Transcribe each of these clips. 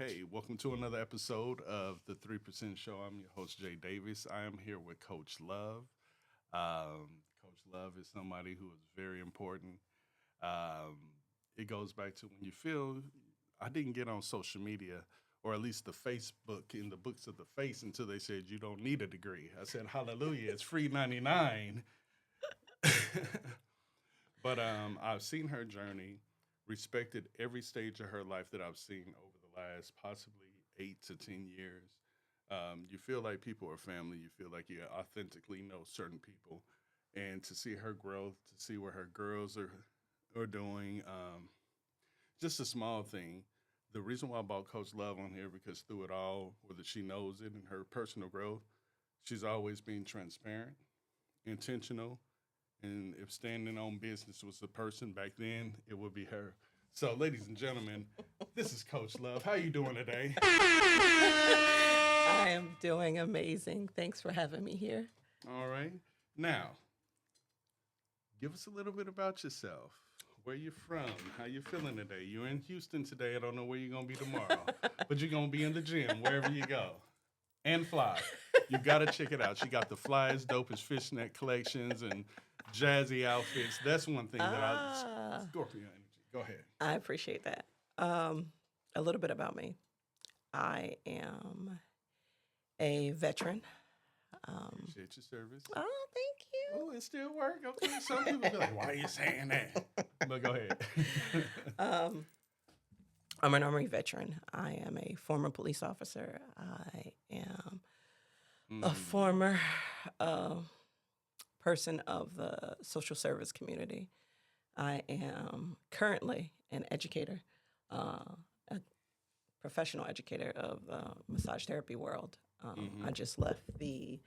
hey, welcome to another episode of the 3% Show. I'm your host, Jay Davis. I am here with Coach Love. Coach Love is somebody who is very important. Um, it goes back to when you feel I didn't get on social media, or at least the Facebook in the books of the face until they said you don't need a degree. I said, hallelujah, it's free 99. But I've seen her journey, respected every stage of her life that I've seen over the last possibly 8 to 10 years. You feel like people are family. You feel like you authentically know certain people, and to see her growth, to see where her girls are doing, just a small thing. The reason why I brought Coach Love on here because through it all, whether she knows it in her personal growth, she's always been transparent, intentional, and if standing on business was a person back then, it would be her. So, ladies and gentlemen, this is Coach Love. How you doing today? I am doing amazing. Thanks for having me here. All right. Now, give us a little bit about yourself. Where you from? How you feeling today? You're in Houston today. I don't know where you're gonna be tomorrow, but you're gonna be in the gym wherever you go, and fly. You gotta check it out. She got the flyest, dopest fishnet collections and jazzy outfits. That's one thing that Ah, Scorpio energy. Go ahead. I appreciate that. A little bit about me. I am a veteran. Um, Appreciate your service. oh, thank Oh, it still work. Okay. Some people be like, "Why are you saying that?" But go ahead. you. I'm an Army veteran. I am a former police officer. I am a Mm, former uh, person of the social service community. I am currently an educator, a professional educator of the massage therapy world. mm-hmm. I just left the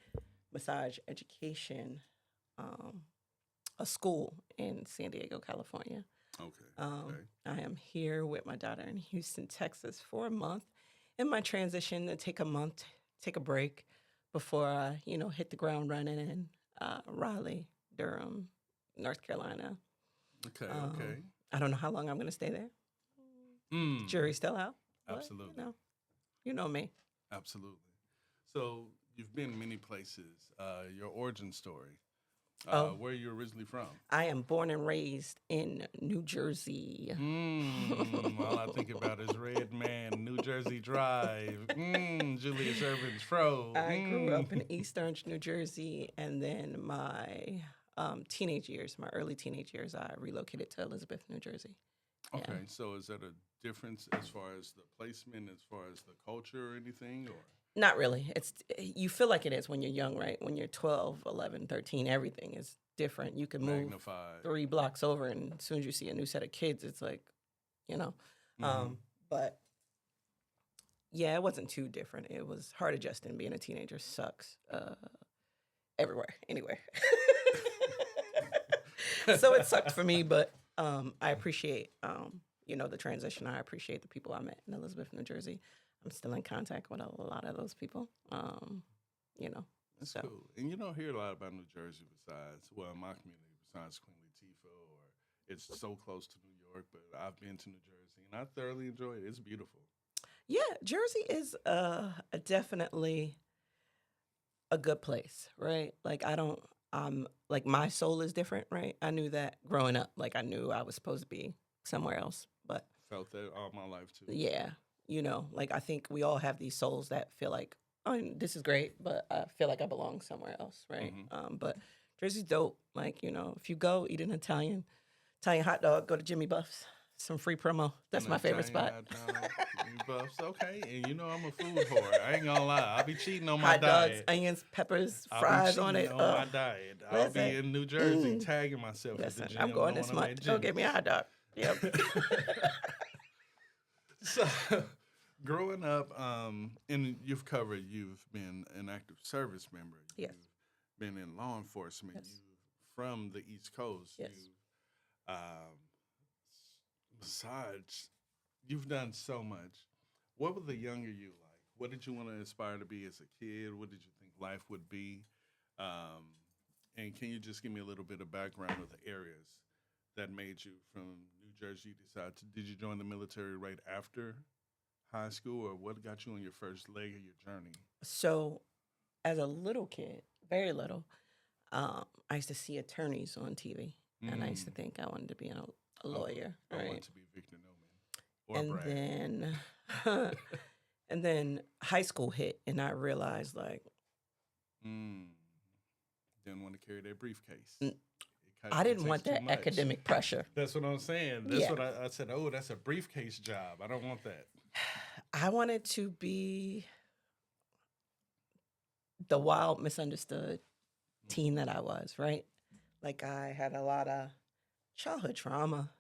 massage education, um, a school in San Diego, California. Okay. Um, Okay. I am here with my daughter in Houston, Texas for a month. In my transition to take a month, take a break before I, hit the ground running in Raleigh, Durham, North Carolina. Okay. Okay. Um, I don't know how long I'm going to stay there. Mm. Jury's still out, but Absolutely. you know me. Absolutely. So you've been many places. Your origin story. Oh, Where are you originally from? I am born and raised in New Jersey. All I think about is Red Man, New Jersey Drive. Julius Irvin's Fro. I grew up in East Orange, New Jersey, and then my teenage years, my early teenage years, I relocated to Elizabeth, New Jersey. Yeah. Okay, so is that a difference as far as the placement, as far as the culture or anything? Or Not really. You feel like it is when you're young, right? When you're 12, 11, 13, everything is different. You can move magnified? 3 blocks over, and as soon as you see a new set of kids, it's like, you know. Mm-hmm. But yeah, it wasn't too different. It was hard adjusting. Being a teenager sucks everywhere, anywhere. So it sucked for me, but I appreciate, the transition. I appreciate the people I met in Elizabeth, New Jersey. I'm still in contact with a lot of those people. You know, That's so cool. And you don't hear a lot about New Jersey besides, well, in my community, besides Queen Latifah, or it's so close to New York, but I've been to New Jersey and I thoroughly enjoy it. It's beautiful. yeah, Jersey is definitely a good place, right? Like I don't, like my soul is different, right? I knew that growing up. Like I knew I was supposed to be somewhere else, but Felt that all my life too. yeah, like I think we all have these souls that feel like, oh, this is great, but I feel like I belong somewhere else, right? Mm-hmm. But Jersey's dope. Like if you go eat an Italian hot dog, go to Jimmy Buff's. Some free promo. That's An my favorite Italian spot. hot dog, buffs. Okay, and you know I'm a food whore. I ain't gonna lie. I'll be cheating on my Hot dogs, diet. onions, peppers, I'll be fries on cheating it. on Oh, my diet. I'll be listen, in New Jersey mm, tagging myself at the listen. I'm gym, going knowing this I'm at month. Go get me a Jimmy's. hot dog. Yep. So, growing up, and you've been an active service member. Yes. You've been in law enforcement. Yes. You from the East Coast. Yes. Um, besides, you've done so much. What was the younger you like? What did you want to aspire to be as a kid? What did you think life would be? Um, and can you just give me a little bit of background of the areas that made you from New Jersey decide to? Did you join the military right after high school, or what got you on your first leg of your journey? So, as a little kid, very little, I used to see attorneys on TV, and I used to Mm. think I wanted to be a Oh, lawyer, I want right? to be Victor Newman or And Brad. then, and then high school hit, and I realized like Mm. Didn't want to carry that briefcase. n- I It didn't takes want too that much. academic pressure. That's what I'm saying. That's Yeah, what I said. Oh, that's a briefcase job. I don't want that. I wanted to be the wild, misunderstood teen that I was, right? Like I had a lot of childhood trauma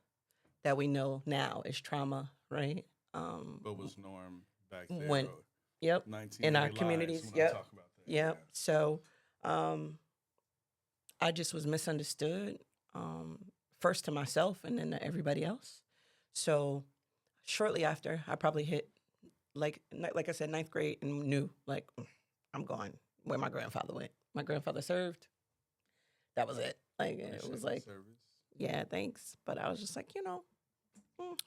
that we know now is trauma, right? What was norm back there? When, yep, in our 1980 lies communities, when I yep, talk about that. yep. So, um, I just was misunderstood, um, first to myself and then to everybody else. So, shortly after, I probably hit like I said, ninth grade and knew like I'm going where my grandfather went. My grandfather served. That was it. Like Yeah. it was Appreciate the like, service. yeah, thanks. But I was just like, mm,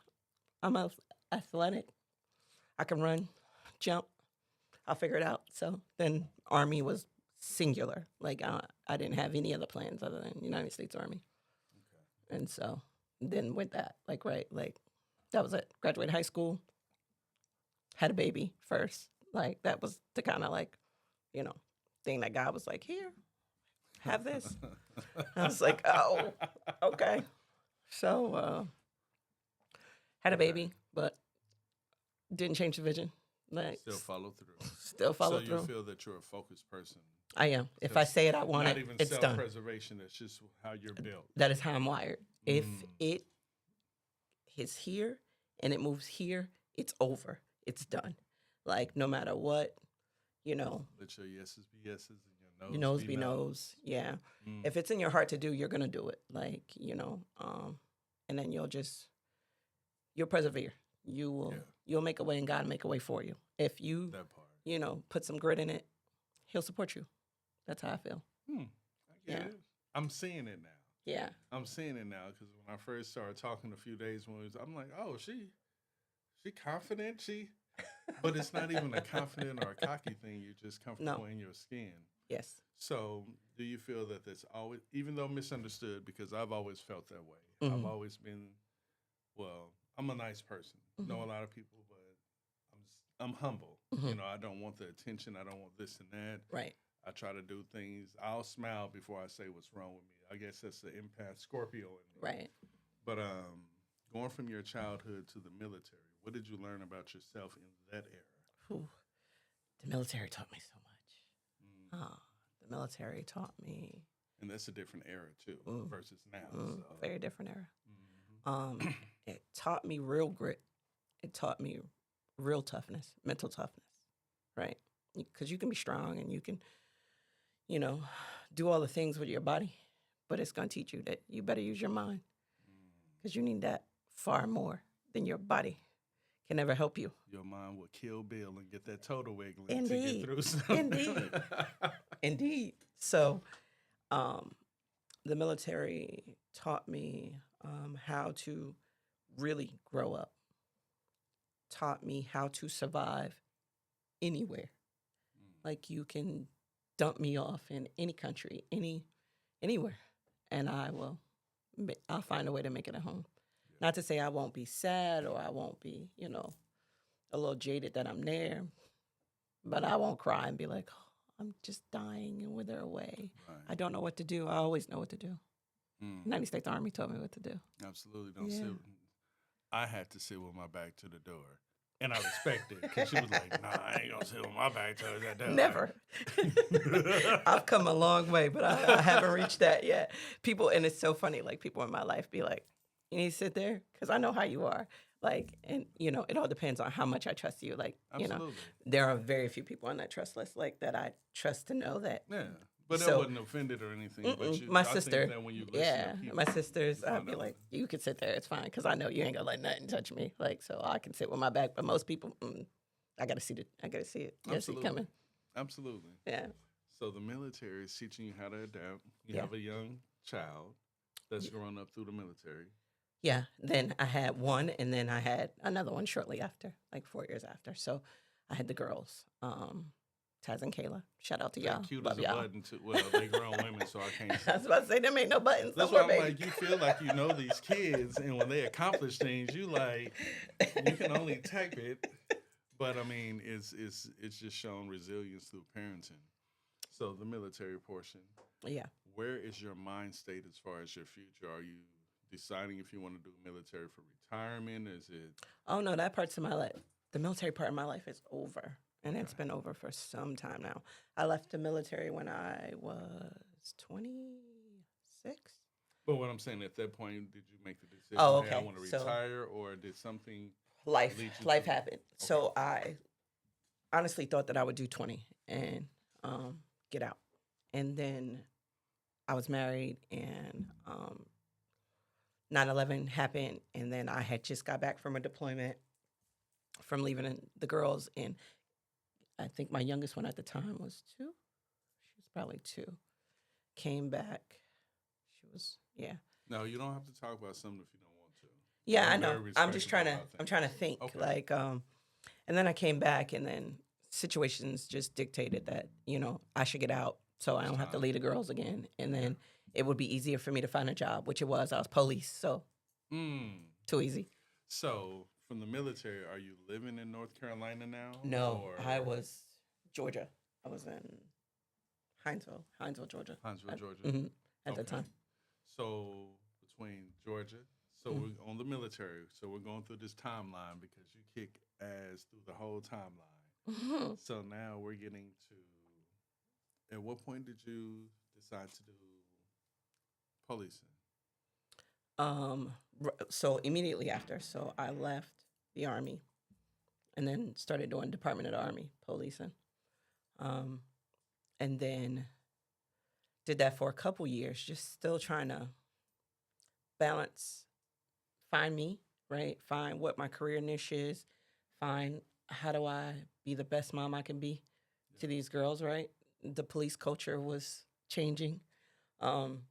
I'm athletic. I can run, jump. I'll figure it out. So then Army was singular. Like I didn't have any other plans other than United States Army. Okay. And so then with that, like right, like that was it. Graduated high school, had a baby first. Like that was the kind of like, you know, thing that God was like, here, have this. I was like, oh, okay. So had a Okay. baby, but didn't change the vision. Like Still follow through. still follow So you through. feel that you're a focused person. I am. If I say it, I want Not it. even It's done. self-preservation. It's just how you're built. That is how I'm wired. If Mm. it is here and it moves here, it's over. It's done. Like no matter what, you know, Let your yeses be yeses and your your nose no's be nose. Yeah. Mm. If it's in your heart to do, you're gonna do it. Like, and then you'll persevere. Yeah. You'll make a way and God will make a way for you. If you, That part. put some grit in it, he'll support you. That's how I feel. I get Yeah. it. I'm seeing it now. Yeah. I'm seeing it now because when I first started talking a few days when I'm like, oh, she confident. But it's not even a confident or a cocky thing. You're just comfortable in your skin. Yes. So, do you feel that that's always, even though misunderstood, because I've always felt that way. I've always been, well, I'm a nice person. Know a lot of people, but I'm humble. I don't want the attention. I don't want this and that. Right. I try to do things. I'll smile before I say what's wrong with me. I guess that's the empath Scorpio in me. Right. But going from your childhood to the military, what did you learn about yourself in that era? Whew. The military taught me so much. The military taught me And that's a different era too versus now. So. very different era. It taught me real grit. It taught me real toughness, mental toughness, right? Because you can be strong and you can, do all the things with your body, but it's going to teach you that you better use your mind because you need that far more than your body can ever help you. Your mind will kill Bill and get that total wiggling Indeed. to get through something. Indeed. Indeed. So the military taught me how to really grow up, taught me how to survive anywhere. Like you can dump me off in any country, anywhere, and I'll find a way to make it at home. Not to say I won't be sad or I won't be, a little jaded that I'm there, but I won't cry and be like, oh, I'm just dying and wither away. Right. I don't know what to do. I always know what to do. United States Army told me what to do. Absolutely. Don't sit. I had to sit with my back to the door. And I respect it because she was like, nah, I ain't going to sit with my back to that door. Never. I've come a long way, but I haven't reached that yet. People, and it's so funny, like people in my life be like, you need to sit there because I know how you are. Like, and, it all depends on how much I trust you. Like, Absolutely. there are very few people on that trust list, like that I trust to know that. Yeah. But that So- wasn't offended or anything. But My I think sister, that when you listen to people, my sisters, you I'd find be out. like, you can sit there, it's fine, because I know you ain't gonna let nothing touch me. Like, so I can sit with my back, but most people, I gotta see it. I gotta see it Absolutely. coming. Absolutely. Yeah. So the military is teaching you how to adapt. You Yeah. have a young child that's growing up through the military. Yeah, then I had one, and then I had another one shortly after, like 4 years after. So I had the girls, Taz and Kayla. Shout out to They y'all. cute as Love a y'all. button too. Well, they grown women, so I can't I say. was about to say, them ain't no buttons no That's why more, I'm baby. like, you feel like you know these kids, and when they accomplish things, you like, you can only type it. But I mean, it's just shown resilience through parenting. So the military portion, Yeah. where is your mind state as far as your future? Are you deciding if you want to do military for retirement? Is it Oh no, that part's of my life. The military part of my life is over, and okay? it's been over for some time now. I left the military when I was 26. But what I'm saying at that point, did you make the decision? Oh, Hey, I okay. want to So retire, or did something life, lead you to? life happened. Okay, So I honestly thought that I would do 20 and get out, and then I was married, and 9/11 happened, and then I had just got back from a deployment from leaving the girls, and I think my youngest one at the time was 2. She was probably 2. Came back. She was, yeah. no, you don't have to talk about something if you don't want to. Yeah, I I'm know. very I'm just respectful trying to about I'm trying to things. think Okay, like and then I came back, and then situations just dictated that, I should get out so I it's don't have to time. lead the girls again, and Yeah. then it would be easier for me to find a job, which it was. I was police, so Mm. too easy. So, from the military, are you living in North Carolina now, No, or I was Georgia. I was in Hinesville, Georgia Huntsville, at, Georgia? mhm, at the Okay. time. So, between Georgia, so Mm. we're on the military. So we're going through this timeline because you kick ass through the whole timeline. So now we're getting to. At what point did you decide to do policing? So immediately after, so I left the army and then started doing Department of the Army policing, um, and then did that for a couple years, just still trying to balance, find me, right? Find what my career niche is, find how do I be the best mom I can be to these girls, right? The police culture was changing. Um,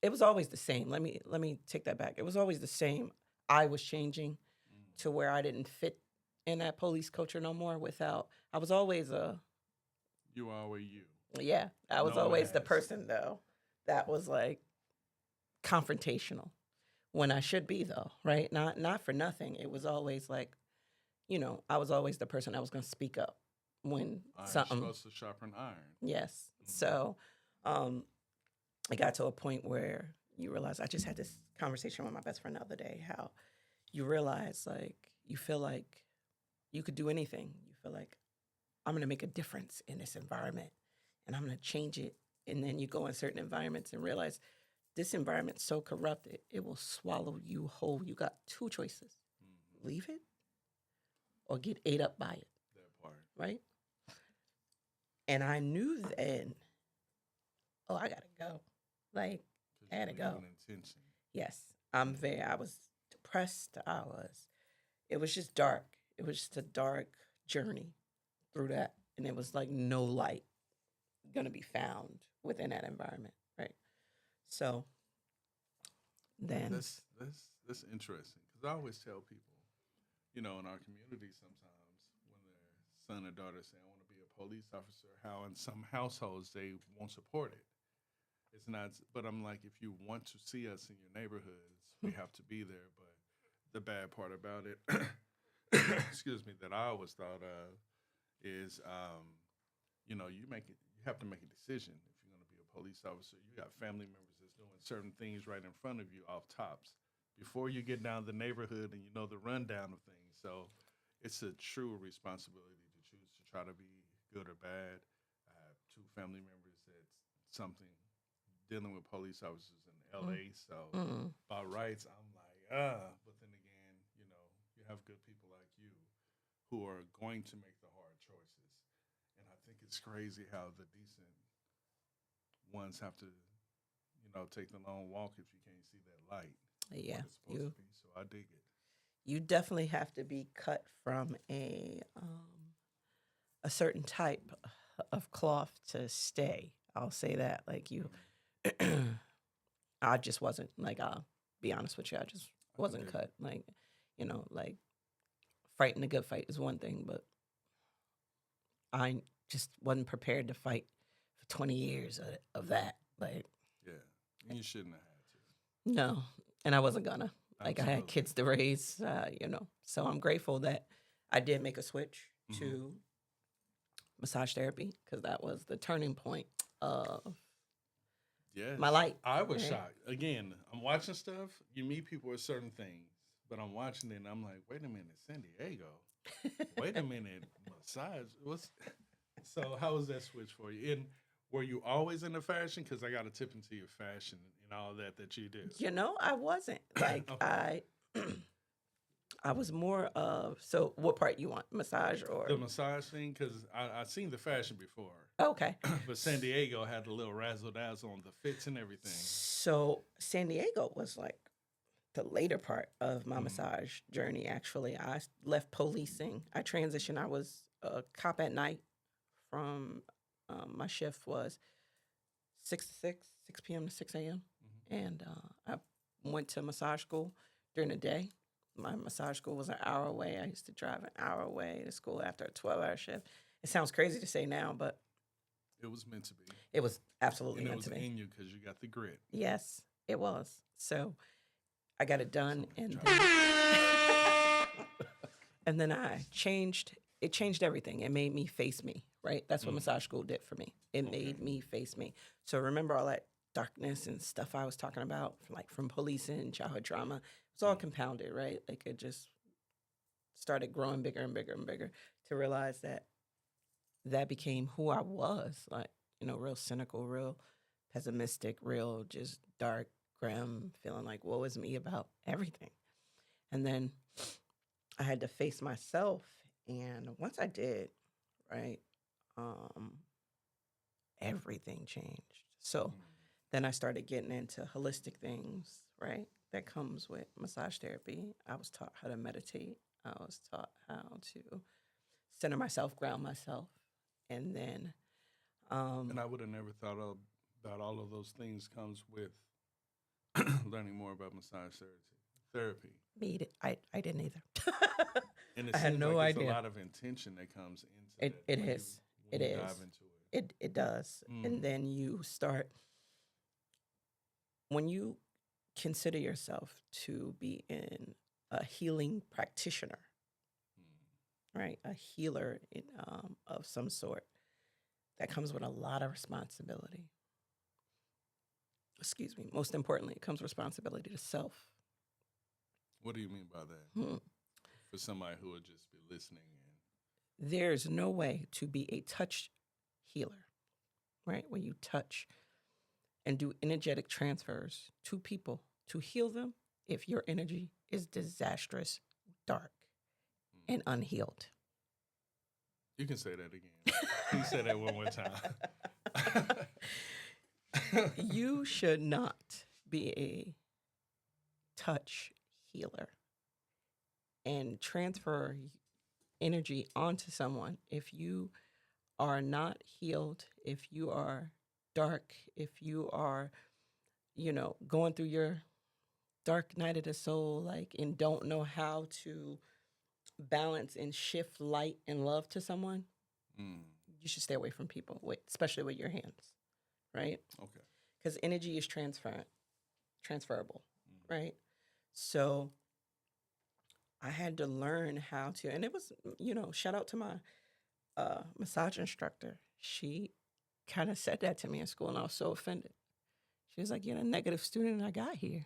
it was always the same. Let me take that back. It was always the same. I was changing Mm. to where I didn't fit in that police culture no more. Without, I was always You are you. yeah, I was No always the ass. person though that was like confrontational when I should be though, right? Not for nothing. It was always like, I was always the person that was going to speak up when Iron something. supposed to sharpen iron. Yes. Mm-hmm. So, um, I got to a point where you realize, I just had this conversation with my best friend the other day, how you realize like you feel like you could do anything. You feel like I'm going to make a difference in this environment and I'm going to change it. And then you go in certain environments and realize this environment's so corrupted, it will swallow you whole. You got two choices: Mm-hmm. leave it or get ate up by it, That part. right? And I knew then, oh, I got to go. Like, Because I you had to leave go. an intention. Yes, I was depressed. It was just dark. It was just a dark journey through that. And it was like no light going to be found within that environment, right? So then, That's interesting because I always tell people, in our community sometimes when their son or daughter say, "I want to be a police officer," how in some households they won't support it. It's not, but I'm like, if you want to see us in your neighborhoods, we have to be there. But the bad part about it, excuse me, that I always thought of is, you have to make a decision if you're going to be a police officer. You got family members that's doing certain things right in front of you off tops before you get down the neighborhood and you know the rundown of things. So it's a true responsibility to choose to try to be good or bad. I have two family members that's something dealing with police officers in mm, LA. So mm, by rights, I'm like, but then again, you have good people like you who are going to make the hard choices. And I think it's crazy how the decent ones have to, take the long walk if you can't see that light of what yeah, it's supposed to you be. So I dig it. you definitely have to be cut from a certain type of cloth to stay. I'll say that. Like you, Mm. I just wasn't like, I'll be honest with you. I just I can wasn't dig cut. Like, like fighting a good fight is one thing, but I just wasn't prepared to fight for 20 years of that. Like, Yeah, and you shouldn't have had no. And I wasn't gonna. to. Like, I had Absolutely. kids to raise, So I'm grateful that I did make a switch Mhm. to massage therapy because that was the turning point of Yes. my life. I was Right? shocked. Again, I'm watching stuff. You meet people with certain things, but I'm watching it and I'm like, wait a minute, San Diego. Wait a minute, massage. What's so? How was that switch for you? And were you always into fashion? Because I got to tip into your fashion and all that you do. I wasn't. Like, Okay. I was more of, so what part you want? Massage or? The massage thing, because I seen the fashion before, Okay. but San Diego had a little razzle dazzle on the fits and everything. So San Diego was like the later part of my Mhm. massage journey, actually. I left policing. I transitioned. I was a cop at night from, my shift was 6 to 6 p.m. to 6 a.m. Mhm. And I went to massage school during the day. My massage school was an hour away. I used to drive an hour away to school after a 12-hour shift. It sounds crazy to say now, but It was meant to be, it was absolutely and it meant was to be. in you because you got the grit. Yes, it was. So I got it done, Somebody and dropped and then I changed. It changed everything. It made me face me. Right. That's what Mm. massage school did for me. It Okay. made me face me. So remember all that darkness and stuff I was talking about, like from policing, childhood trauma. It's all Mm. compounded, right? Like it just started growing bigger and bigger and bigger to realize that became who I was. Like, real cynical, real pessimistic, real just dark, grim, feeling like woe is me about everything. And then I had to face myself. And once I did, right, um, everything changed. So Mm. then I started getting into holistic things, right? That comes with massage therapy. I was taught how to meditate. I was taught how to center myself, ground myself. And then, And I would have never thought about all of those things comes with learning more about massage therapy. I didn't either. And it I had seems no like it's a idea. lot of intention that comes into It that it when is. It you is. dive into it. It does. And Mm. then you start when you consider yourself to be in a healing practitioner, Mm. right? A healer of some sort. That comes with a lot of responsibility. Excuse me. Most importantly, it comes responsibility to self. What do you mean by that? Hmm. For somebody who would just be listening There's no way to be a touch healer, right? When you touch and do energetic transfers to people to heal them if your energy is disastrous, dark, and unhealed. you can say that again. Can you say that one more time? You should not be a touch healer and transfer energy onto someone if you are not healed, if you are dark, if you are, going through your dark night of the soul, like, and don't know how to balance and shift light and love to someone, Mm. you should stay away from people, especially with your hands, right? Okay. Because energy is transferable, Mm. right? So I had to learn how to, and it was, shout out to my massage instructor. She kind of said that to me in school, and I was so offended. She was like, "You're the negative student I got here."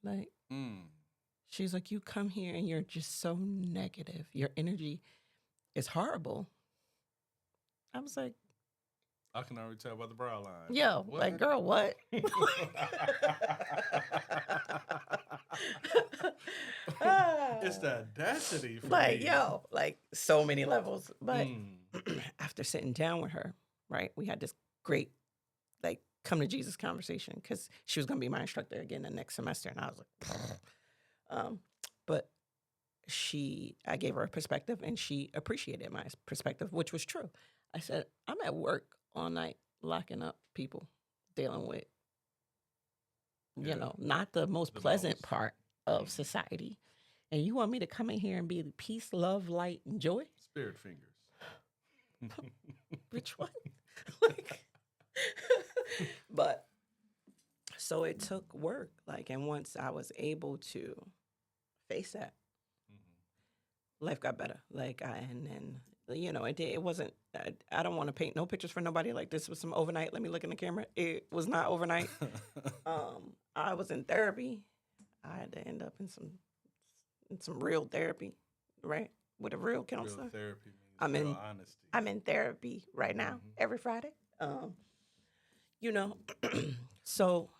Like, Mm. she's like, "You come here and you're just so negative. Your energy is horrible." I was like, I can already tell by the brow line. "Yo, like, What? girl, what?" It's the audacity for Like, me. yo, like so many levels. But Mm. after sitting down with her, right, we had this great, like, come to Jesus conversation because she was going to be my instructor again the next semester. And I was like, but I gave her a perspective and she appreciated my perspective, which was true. I said, I'm at work all night locking up people, dealing with you Yeah. know, not the most The pleasant most. part of Mhm. society. And you want me to come in here and be peace, love, light, and joy? Spirit fingers. Which one? Like, but so it took work. Like, and once I was able to face that, Mhm. life got better. Like, and then, you know, it wasn't, I don't want to paint no pictures for nobody. Like, this was some overnight. Let me look in the camera. It was not overnight. I was in therapy. I had to end up in some real therapy, right? With a real Real counselor. therapy means I'm real in honesty. I'm in therapy right now, Hmm. every Friday. You know, so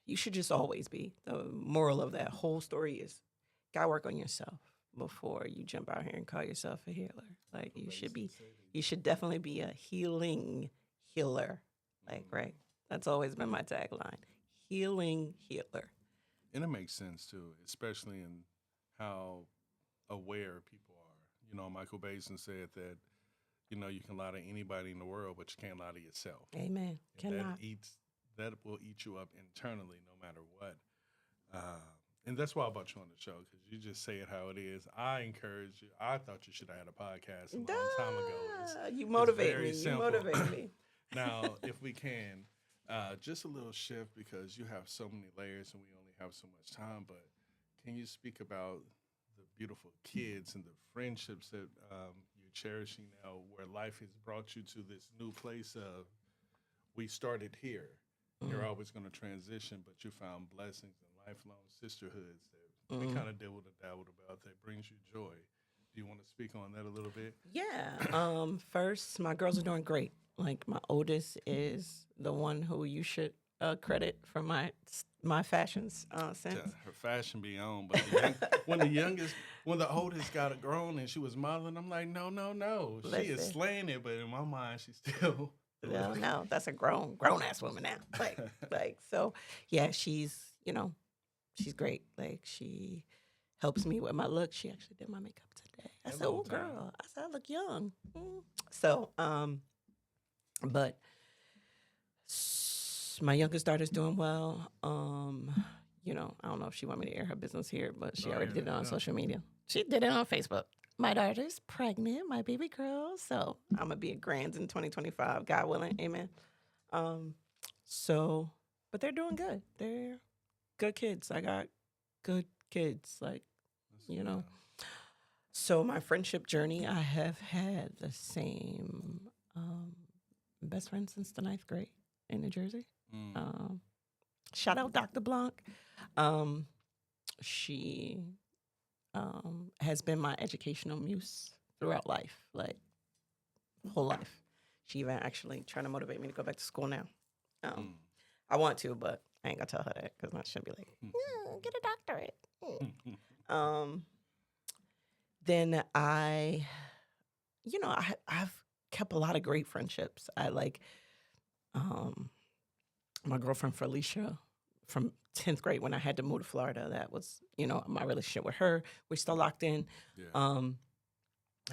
you should just always be. The moral of that whole story is gotta work on yourself before you jump out here and call yourself a healer. Like My baby say you should definitely be a healing healer. Like, right? That's always been my tagline. Healing healer. And it makes sense too, especially in how aware people are. You know, Michael Basin said that, you know, you can lie to anybody in the world, but you can't lie to yourself. Amen. And Cannot. that will eat you up internally no matter what. Uh, and that's why I brought you on the show, because you just say it how it is. I encourage you. I thought you should have had a podcast a long time ago. You It's motivate me. very You simple. motivate me. Now, if we can, just a little shift, because you have so many layers and we only have so much time. But can you speak about the beautiful kids and the friendships that you're cherishing now, where life has brought you to this new place of, we started here. You're Mm, always going to transition, but you found blessings and lifelong sisterhoods that we mm. kind of dabbled about that brings you joy. Do you want to speak on that a little bit? Yeah. First, my girls are doing great. Like my oldest is the one who you should credit for my fashions To sense. her fashion be on, but when the oldest got grown and she was modeling, I'm like, no, no, no, she is Listen, slaying it, but in my mind, she's still a little. no, no, that's a grown ass woman now. Like so, yeah, she's great. Like she helps me with my look. She actually did my makeup today. I said, Hello, "Oh, time. girl," I said, "I look young." So, but my youngest daughter's doing well. I don't know if she want me to air her business here, but she Go already ahead, did it let me on know. social media. She did it on Facebook. My daughter's pregnant, my baby girl. So I'm gonna be at Grands in 2025, God willing, amen. Um, so, but they're doing good. They're good kids. I got good kids, like That's you know. good. So my friendship journey, I have had the same best friend since the ninth grade in New Jersey. Mm. Um, Shout out Dr. Blanc. Um, she has been my educational muse throughout life, like whole life. She even actually trying to motivate me to go back to school now. Um, Mm. I want to, but I ain't gonna tell her that because then she'll be like, "Get a doctorate." Um, then I've kept a lot of great friendships. I like um, my girlfriend Felicia from 10th grade when I had to move to Florida. That was, my relationship with her. We're still locked in. Yeah. Um,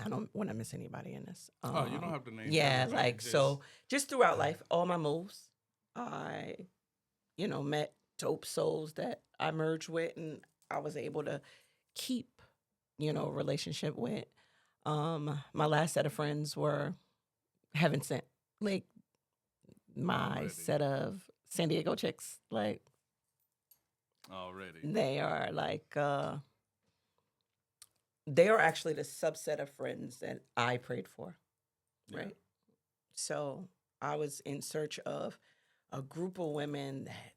I don't want to miss anybody in this. Oh, you don't have to name Yeah, everybody. like so just throughout life, all my moves, I, met dope souls that I merged with and I was able to keep, a relationship with. My last set of friends were heaven sent. Like my already, set of San Diego chicks, like already. they are they are actually the subset of friends that I prayed for, Yeah. right? So I was in search of a group of women that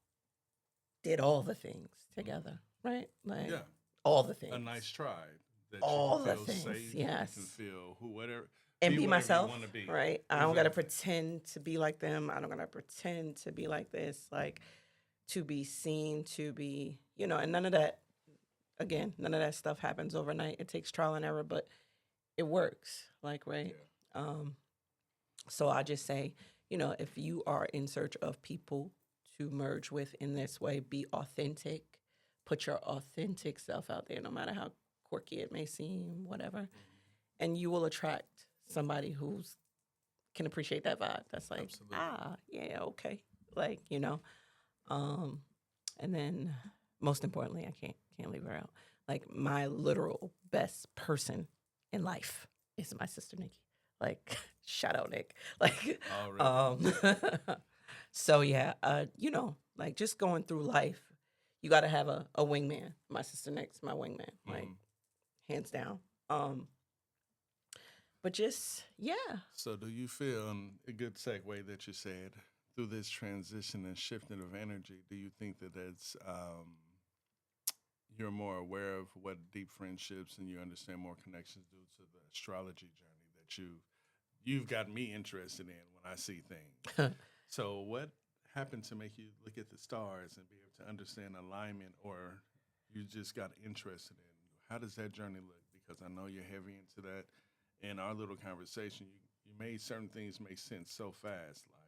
did all the things together, right? Like Yeah. all the A things. nice tribe that you All can the feel things, safe. You can yes. feel whatever, And be be whatever you myself, want to be. right? I don't gotta Exactly. pretend to be like them. I don't gotta pretend to be like this, like to be seen, to be, and none of that, again, none of that stuff happens overnight. It takes trial and error, but it works, like, right? Yeah. Um, so I just say, if you are in search of people to merge with in this way, be authentic, put your authentic self out there, no matter how quirky it may seem, whatever, and you will attract somebody who's can appreciate that vibe. That's like, Absolutely. yeah, okay, like um, And then, most importantly, I can't leave her out. Like my literal best person in life is my sister Nikki. Like shout out Nick. Like Already. so yeah, like just going through life, you got to have a wingman. My sister Nick's my wingman, like hands down. But just yeah. So, do you feel, and a good segue that you said, through this transition and shifting of energy, do you think that you're more aware of what deep friendships and you understand more connections due to the astrology journey that you've got me interested in when I see things? So, what happened to make you look at the stars and be able to understand alignment, or you just got interested in? How does that journey look? Because I know you're heavy into that. In our little conversation, you made certain things make sense so fast. Like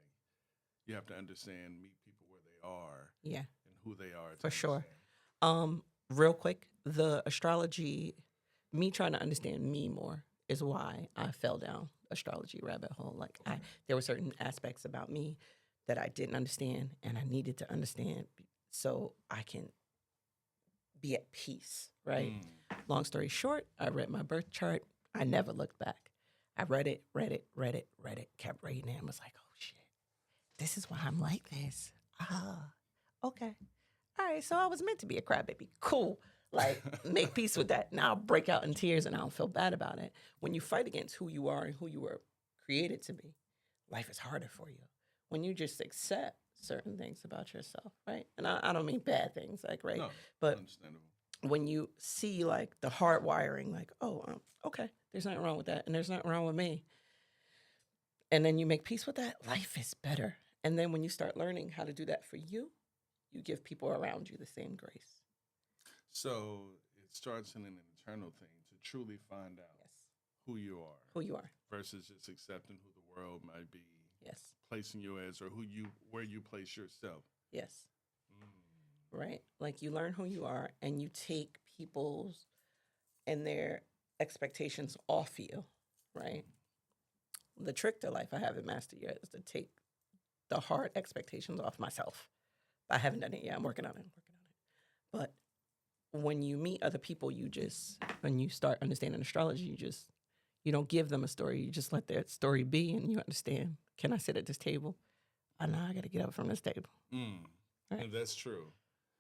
you have to understand, meet people where they are Yeah, and who they are to for sure. understand. Real quick, the astrology, me trying to understand me more is why I fell down astrology rabbit hole. Like there were certain aspects about me that I didn't understand and I needed to understand so I can be at peace, right? Long story short, I read my birth chart. I never looked back. I read it, kept reading it, and was like, oh shit, this is why I'm like this. Ah, okay. All right, so I was meant to be a crybaby. Cool. Like, make peace with that. Now I'll break out in tears and I don't feel bad about it. When you fight against who you are and who you were created to be, life is harder for you. When you just accept certain things about yourself, right? And I don't mean bad things, like, right? No, but understandable. when you see, like, the hard wiring, like, oh, okay, there's nothing wrong with that. And there's nothing wrong with me. And then you make peace with that, life is better. And then when you start learning how to do that for you, you give people around you the same grace. So it starts in an internal thing to truly find out Yes. who you are Who you are. versus just accepting who the world might be Yes. placing you as, or where you place yourself. Yes. Right? Like you learn who you are and you take people's and their expectations off you, right? The trick to life I haven't mastered yet is to take the hard expectations off myself. I haven't done it yet. I'm working on it. But when you meet other people, when you start understanding astrology, you don't give them a story. You just let their story be and you understand. Can I sit at this table? I know I got to get up from this table. Right. And that's true.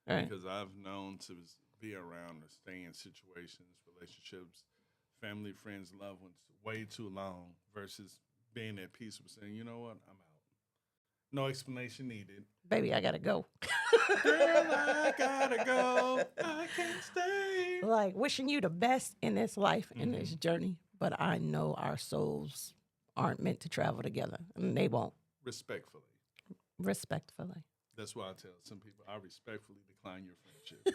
Right. Because I've known to be around or stay in situations, relationships, family, friends, loved ones way too long versus being at peace with saying, you know what, I'm out. No explanation needed. Baby, I gotta go. Girl, I gotta go. I can't stay. Like wishing you the best in this life, in this journey. But I know our souls aren't meant to travel together, and they won't. Respectfully. Respectfully. That's why I tell some people I respectfully decline your friendship.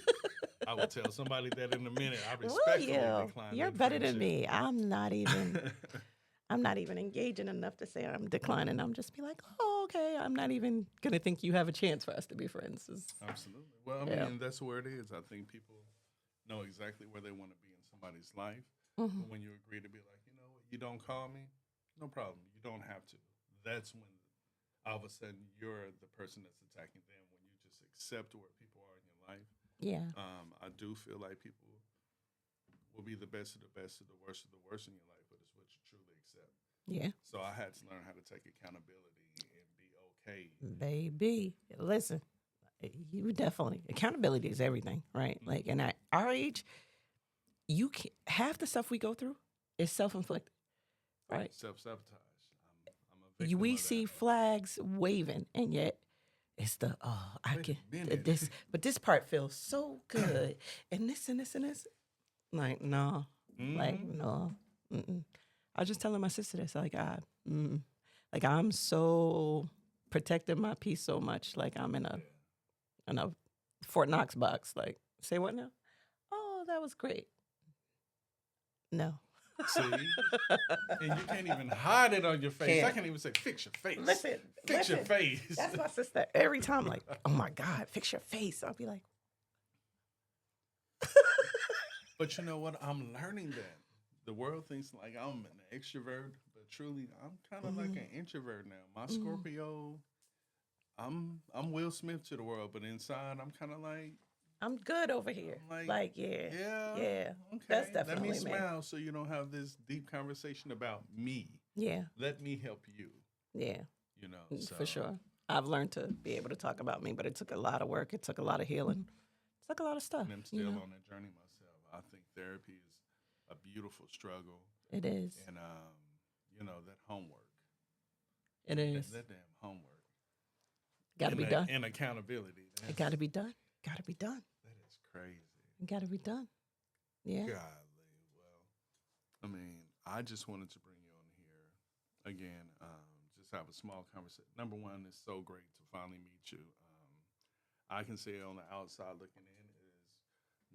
I will tell somebody that in a minute. I respectfully decline. You're better than me. I'm not even engaging enough to say I'm declining. I'm just be like, oh, okay. I'm not even gonna think you have a chance for us to be friends. Absolutely. Well, I mean, that's where it is. I think people know exactly where they want to be in somebody's life. But when you agree to be like, you know what, you don't call me, no problem. You don't have to. That's when all of a sudden you're the person that's attacking them. When you just accept where people are in your life. Yeah. I do feel like people will be the best of the best of the worst in your life, but it's what you truly accept. Yeah. So I had to learn how to take accountability and be okay. Baby, listen, you definitely, accountability is everything, right? Like, and at our age, you can half the stuff we go through is self-inflicted, right? Self-sabotage. I'm a victim We of see that. flags waving, and yet it's but this part feels so good, and this and this and this. Like no, like no. Mm-mm. I was just telling my sister this, like like I'm so protecting my peace so much, like I'm in a Fort Knox box. Like, say what now? Oh, that was great. No. See? And you can't even hide it on your face. I can't even say, fix your face. Fix your face. That's my sister. Every time, like, oh my God, fix your face. I'll be like. But you know what? I'm learning that. The world thinks like I'm an extrovert, but truly, I'm kind of like an introvert now. My Scorpio, I'm Will Smith to the world, but inside I'm kind of like I'm good over here. I'm like, Like, yeah, yeah, yeah. That's okay. Let me definitely me. smile so you don't have this deep conversation about me. Yeah, Let me help you. yeah, You know, for sure. I've learned to be able to talk about me, but it took a lot of work. It took a lot of healing. It took a lot of stuff, and I'm you still know. on that journey myself. I think therapy is a beautiful struggle, It is. and you know that homework, It is. that damn homework, Got to be done. and accountability. It got to be done. Got to be done. That is crazy. It got to be done. Yeah. Golly, well, I mean, I just wanted to bring you on here again. Just have a small conversation. Number one, it's so great to finally meet you. I can say on the outside looking in is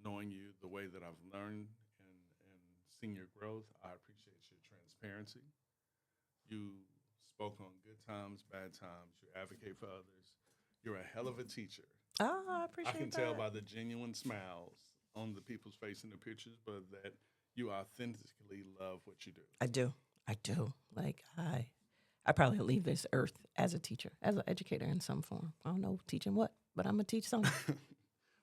knowing you the way that I've learned and seen your growth. I appreciate your transparency. You spoke on good times, bad times. You advocate for others. You're a hell of a teacher. Oh, I I can appreciate tell that. by the genuine smiles on the people's face in the pictures, but that you authentically love what you do. I do. I do. Like I probably leave this earth as a teacher, as an educator in some form. I don't know teaching what, but I'm gonna teach something.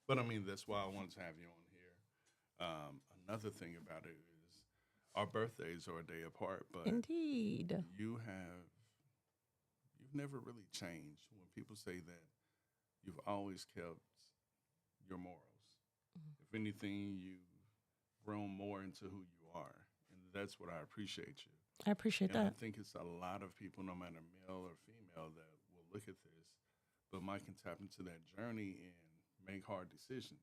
But I mean, that's why I wanted to have you on here. Another thing about it is our birthdays are a day apart, but Indeed. you've never really changed. When people say that, you've always kept your morals. If anything, you've grown more into who you are, and that's what I appreciate you. I appreciate And I that. think it's a lot of people, no matter male or female, that will look at this, but might can tap into that journey and make hard decisions.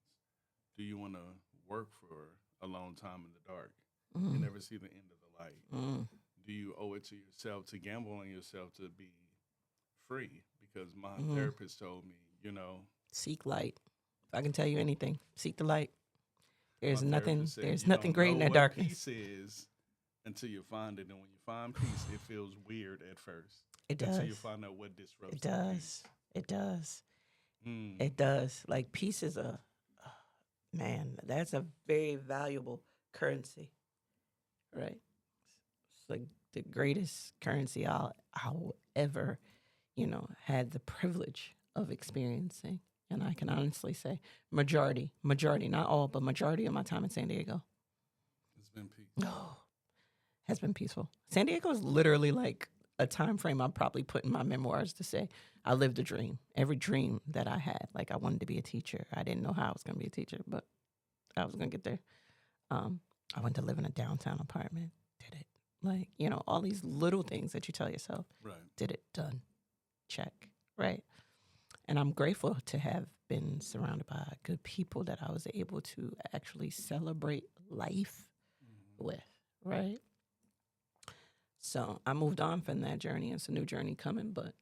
Do you want to work for a long time in the dark and Mm, never see the end of the light? mm, Do you owe it to yourself to gamble on yourself to be free? Because my mm. therapist told me, you know, Seek light. If I can tell you anything, seek the light. my There's nothing. therapist said There's you nothing don't great know in that what darkness. peace is until you find it. And when you find peace, it feels weird at first It until you does. find out what It disrupts that does. peace. It does. Mm, It does. Like peace is a man. That's a very valuable currency, right? It's like the greatest currency I'll ever, had the privilege of experiencing. And I can honestly say majority, not all, but majority of my time in San Diego it's been peace. oh, has been peaceful. San Diego is literally like a time frame I'll probably put in my memoirs to say I lived a dream. Every dream that I had, like I wanted to be a teacher. I didn't know how I was going to be a teacher, but I was going to get there. Um, I went to live in a downtown apartment. Did it. Like, all these little things that you tell yourself, Right. did it, done, check, right? And I'm grateful to have been surrounded by good people that I was able to actually celebrate life Mm-hmm. with, right? So I moved on from that journey. It's a new journey coming, but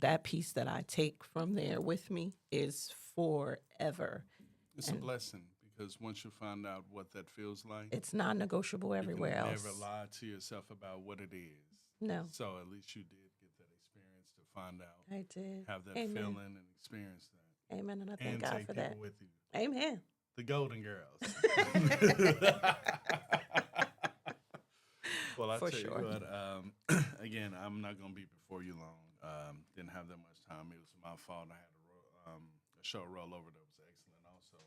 that piece that I take from there with me is forever. It's a And blessing because once you find out what that feels like, it's non-negotiable you can everywhere never else. lie to yourself about what it is. No, So at least you did get that experience to find out, I did. have that Amen. feeling and experience that, Amen. And I thank and God take for people that. with you. Amen. The Golden Girls. Well, I For tell you sure. what. Again, I'm not gonna be before you long. Didn't have that much time. It was my fault. I had a show roll over that was excellent, also.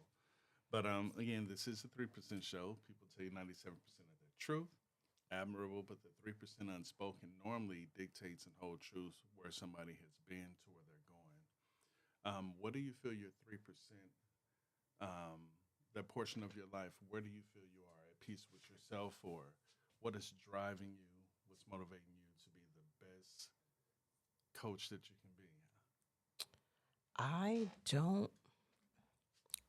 But again, this is a 3% show. People tell you 97% of the truth. Admirable, but the 3% unspoken normally dictates and hold truth where somebody has been to where they're going. What do you feel your 3%? That portion of your life. Where do you feel you are at peace with yourself, or what is driving you? What's motivating you to be the best coach that you can be? I don't,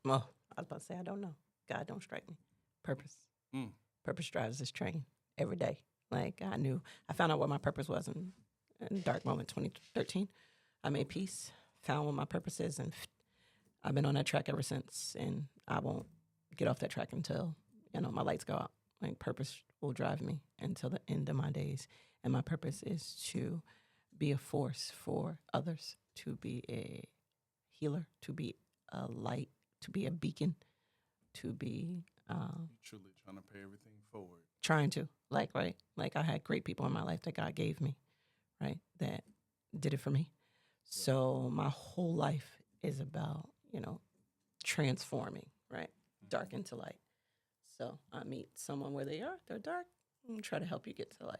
well, I was about to say I don't know. God don't strike me. Purpose. Mm. Purpose drives this train every day. Like I found out what my purpose was in a dark moment 2013. I made peace, found what my purpose is, and I've been on that track ever since. And I won't get off that track until, my lights go out. Like purpose will drive me until the end of my days. And my purpose is to be a force for others, to be a healer, to be a light, to be a beacon, to be You truly trying to pay everything forward. trying to, right? Like I had great people in my life that God gave me, right? That did it for me. So my whole life is about, transforming, right? Dark into light. So I meet someone where they are, they're dark, and try to help you get to light,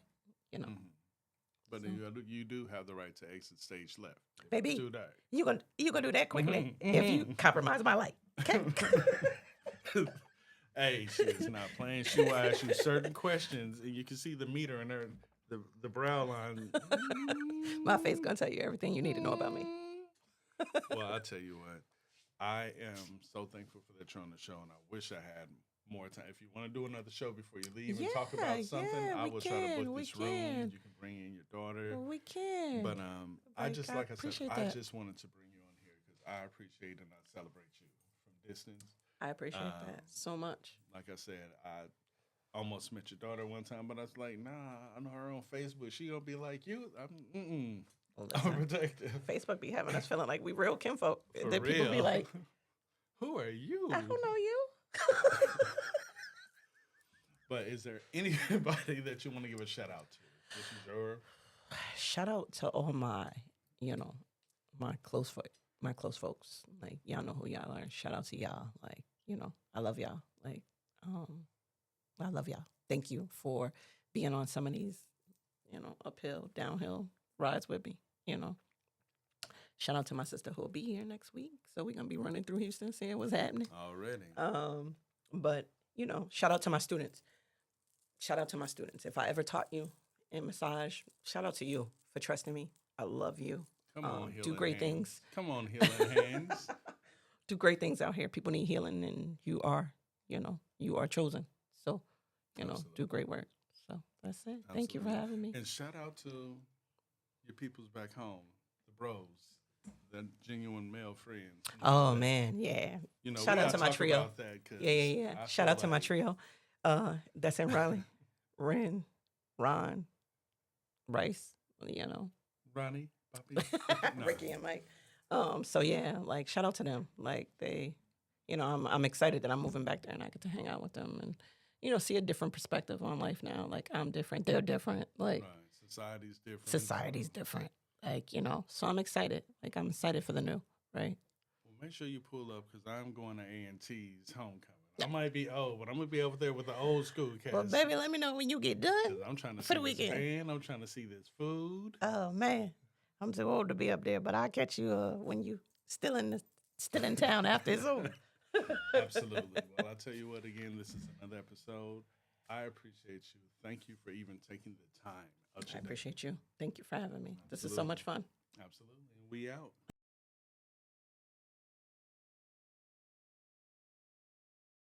you know. Mhm. But So, you do have the right to exit stage left. If it's baby, too dark. you gonna do that quickly if you Mhm. compromise my light. Okay. Hey, she is not playing. She will ask you certain questions, and you can see the meter in her, the brow line. My face gonna tell you everything you need to know about me. Well, I tell you what, I am so thankful for that you're on the show, and I wish I had more time. If you want to do another show before you leave and talk Yeah, about something, yeah, I we will try to book can, we this room, and can, you can bring in your daughter. we can. But I just I like I said, appreciate I that. just wanted to bring you on here because I appreciate and I celebrate you from distance. I appreciate Um, that so much. like I said, I almost met your daughter one time, but I was like, nah, I know her on Facebook. She gonna be like you. Well, I'm listen, protective. Facebook be having us feeling like we real kinfolk. For Then people be real. like, Who are I you? don't know you. But is there anybody that you want to give a shout out to? This is your Shout out to all my, you know, my close folks. Like y'all know who y'all are. Shout out to y'all. Like, I love y'all. Like, I love y'all. Thank you for being on some of these, uphill, downhill rides with me. You know. Shout out to my sister who will be here next week. So we're gonna be running through Houston, seeing what's happening. already. But shout out to my students. Shout out to my students. If I ever taught you in massage, shout out to you for trusting me. I love you. Come on, Do healing great hands. things. Come on, healing hands. Do great things out here. People need healing, and you are chosen. So, Absolutely. do great work. So that's it. Thank you for Absolutely. having me. And shout out to your peoples back home, the bros, the genuine male friends. Oh man, yeah. Shout we out to gotta my talk trio. about that 'cause Yeah. I Shout feel out to my like trio. That's in Raleigh. Ren, Ron, Rice, Ronnie, Poppy, no. Ricky and Mike. So yeah, like shout out to them. Like they, I'm excited that I'm moving back there and I get to hang out with them and, see a different perspective on life now. Like I'm different, they're different. Like Right. Society's different. society's so- different. Like, so I'm excited. Like I'm excited for the new, right? Well, make sure you pull up because I'm going to A&T's homecoming. I might be old, but I'm gonna be over there with the old school cast. Well, baby, let me know when you get done. 'Cause I'm trying to for see the this weekend. band. I'm trying to see this food. Oh man, I'm too old to be up there, but I'll catch you when you still in town after it's over. Absolutely. Well, I'll tell you what. Again, this is another episode. I appreciate you. Thank you for even taking the time. I appreciate you. Thank you for having me. This is so much fun. Absolutely. We out.